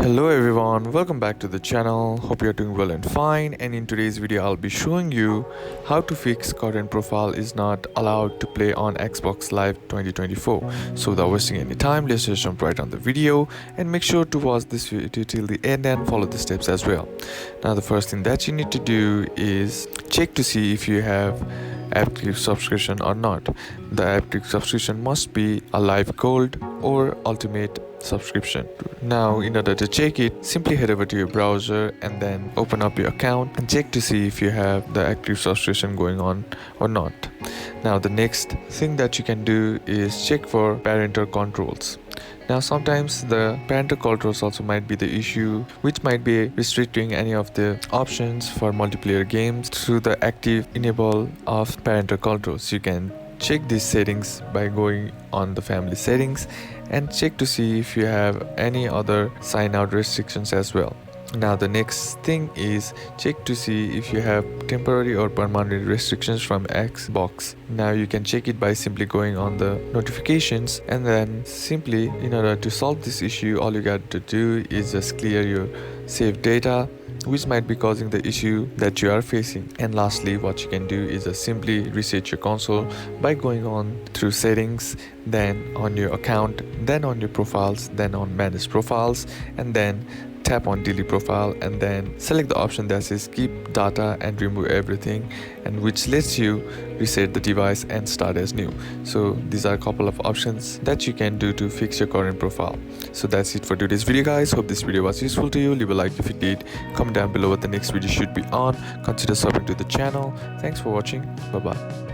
Hello everyone, welcome back to the channel. Hope you're doing well and fine, and in today's video I'll be showing you how to fix current profile is not allowed to play on Xbox Live 2024. So without wasting any time, let's just jump right on the video and make sure to watch this video till the end and follow the steps as well. Now the first thing that you need to do is check to see if you have active subscription or not. The active subscription must be a Live Gold or Ultimate subscription. Now in order to check it, simply head over to your browser and then open up your account and check to see if you have the active subscription going on or not. Now the next thing that you can do is check for parental controls. Now sometimes the parental controls also might be the issue, which might be restricting any of the options for multiplayer games through the active enable of parental controls. You can check these settings by going on the family settings and check to see if you have any other sign out restrictions as well. Now the next thing is check to see if you have temporary or permanent restrictions from Xbox. Now you can check it by simply going on the notifications, and then simply in order to solve this issue, all you got to do is just clear your saved data, which might be causing the issue that you are facing. And lastly, what you can do is just simply reset your console by going on through settings, then on your account, then on your profiles, then on manage profiles, and then tap on delete profile and then select the option that says keep data and remove everything, and which lets you reset the device and start as new. So these are a couple of options that you can do to fix your current profile. So that's it for today's video guys. Hope this video was useful to you. Leave a like if it did, comment down below what the next video should be on, consider subbing to the channel. Thanks for watching. Bye bye.